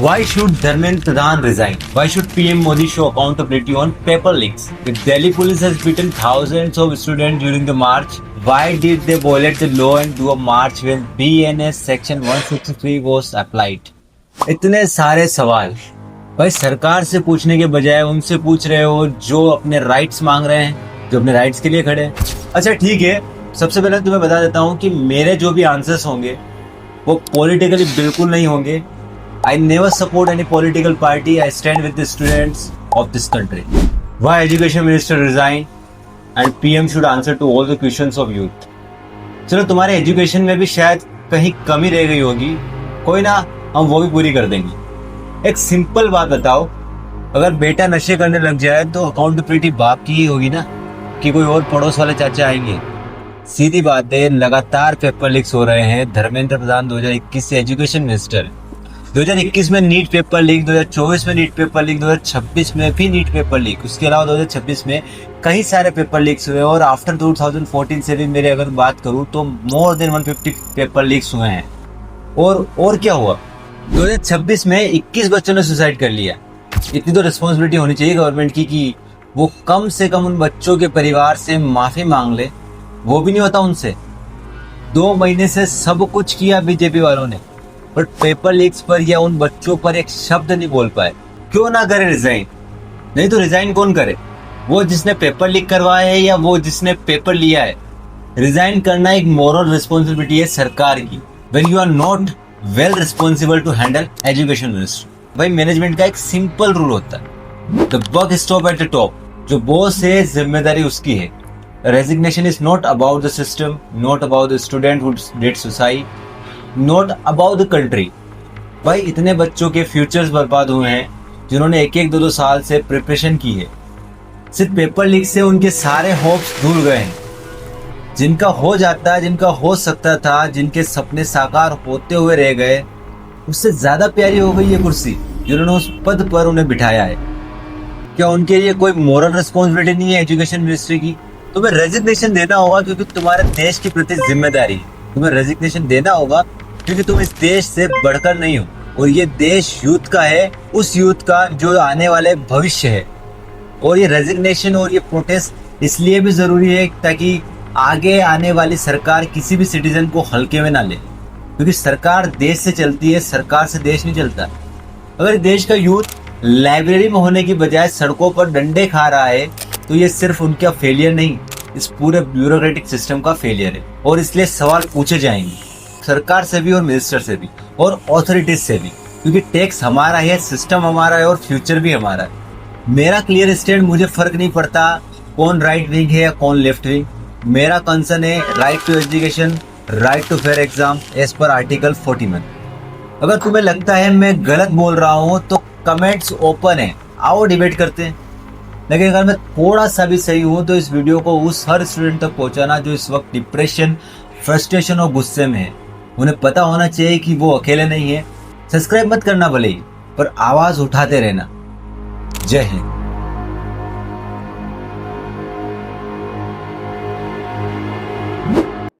Why should Dharmendra Pradhan resign? Why should PM Modi show accountability on paper leaks? If Delhi police has beaten thousands of students during the march, why did they violate the law and do a march when BNS section 163 was applied? इतने सारे सवाल भाई सरकार से पूछने के बजाय उनसे पूछ रहे हो जो अपने राइट्स मांग रहे हैं, जो अपने राइट्स के लिए खड़े हैं। अच्छा ठीक है, सबसे पहले तुम्हें बता देता हूँ कि मेरे जो भी आंसर्स होंगे वो पॉलिटिकली बिल्कुल नहीं होंगे। I never support any political party. I stand with the students of this country. Why education minister resign and PM should answer to all the questions of youth. चलो तुम्हारे एजुकेशन में भी शायद कहीं कमी रह गई होगी, कोई ना, हम वो भी पूरी कर देंगे। एक सिंपल बात बताओ, अगर बेटा नशे करने लग जाए तो अकाउंटेबिलिटी बाप की ही होगी ना, कि कोई और पड़ोस वाले चाचा आएंगे? सीधी बात है, लगातार पेपर लीक्स हो रहे हैं। धर्मेंद्र प्रधान 2021 से एजुकेशन मिनिस्टर, 2021 में नीट पेपर लीक, 2024 में नीट पेपर लीक, 2026 में भी नीट पेपर लीक, उसके अलावा 2026 में कई सारे पेपर लीक्स हुए और आफ्टर 2014 से भी मेरे अगर बात करूं तो मोर देन 150 पेपर लीक्स हुए हैं। और क्या हुआ, 2026 में 21 बच्चों ने सुसाइड कर लिया। इतनी तो रिस्पॉन्सिबिलिटी होनी चाहिए गवर्नमेंट की कि वो कम से कम उन बच्चों के परिवार से माफी मांग ले। वो भी नहीं होता उनसे। 2 महीने से सब कुछ किया बीजेपी वालों ने, बट पेपर लीक्स पर या उन बच्चों पर एक शब्द नहीं बोल पाए। क्यों ना करे रिजाइन? नहीं तो रिजाइन कौन करे, वो जिसने पेपर लीक करवाया है या वो जिसने पेपर लिया है? रिजाइन करना एक मॉरल रिस्पॉन्सिबिलिटी है सरकार की। When you are not well responsible to handle education minister. भाई मैनेजमेंट का एक सिंपल रूल होता है, the buck stop at the top. जो बॉस है जिम्मेदारी उसकी है। Resignation is not about the system, not about the student who did suicide, not about the country. भाई इतने बच्चों के फ्यूचर्स बर्बाद हुए हैं जिन्होंने 1-2 साल से प्रिपरेशन की है। सिर्फ पेपर लीक से उनके सारे होप्स धुल गए हैं। जिनका हो जाता, जिनका हो सकता था, जिनके सपने साकार होते हुए रह गए, उससे ज्यादा प्यारी हो गई ये कुर्सी जिन्होंने उस पद पर उन्हें बिठाया है। क्या उनके लिए कोई मोरल रिस्पॉन्सिबिलिटी नहीं है एजुकेशन मिनिस्ट्री की? तुम्हें रेजिग्नेशन देना होगा क्योंकि तुम्हारे देश के प्रति जिम्मेदारी है। तुम्हें रेजिग्नेशन देना होगा क्योंकि तुम इस देश से बढ़कर नहीं हो और ये देश यूथ का है, उस यूथ का जो आने वाले भविष्य है। और ये रेजिग्नेशन और ये प्रोटेस्ट इसलिए भी जरूरी है ताकि आगे आने वाली सरकार किसी भी सिटीजन को हल्के में ना ले, क्योंकि सरकार देश से चलती है, सरकार से देश नहीं चलता। अगर देश का यूथ लाइब्रेरी में होने की बजाय सड़कों पर डंडे खा रहा है तो ये सिर्फ उनका फेलियर नहीं, इस पूरे ब्यूरोक्रेटिक सिस्टम का फेलियर है। और इसलिए सवाल पूछे जाएंगे सरकार से भी और मिनिस्टर से भी और ऑथोरिटीज से भी, क्योंकि टैक्स हमारा है, सिस्टम हमारा है और फ्यूचर भी हमारा है। मेरा क्लियर स्टैंड, मुझे फर्क नहीं पड़ता कौन राइट विंग है या कौन लेफ्ट विंग। मेरा कंसर्न है right to education, right to fair exam as per article 41। अगर तुम्हें लगता है मैं गलत बोल रहा हूँ तो कमेंट्स ओपन है, आओ डिबेट करते हैं। लेकिन अगर मैं थोड़ा सा भी सही हूँ तो इस वीडियो को उस हर स्टूडेंट तक पहुँचाना जो इस वक्त डिप्रेशन, फ्रस्ट्रेशन और गुस्से में है। उन्हें पता होना चाहिए कि वो अकेले नहीं है। सब्सक्राइब मत करना भले ही, पर आवाज उठाते रहना। जय हिंद।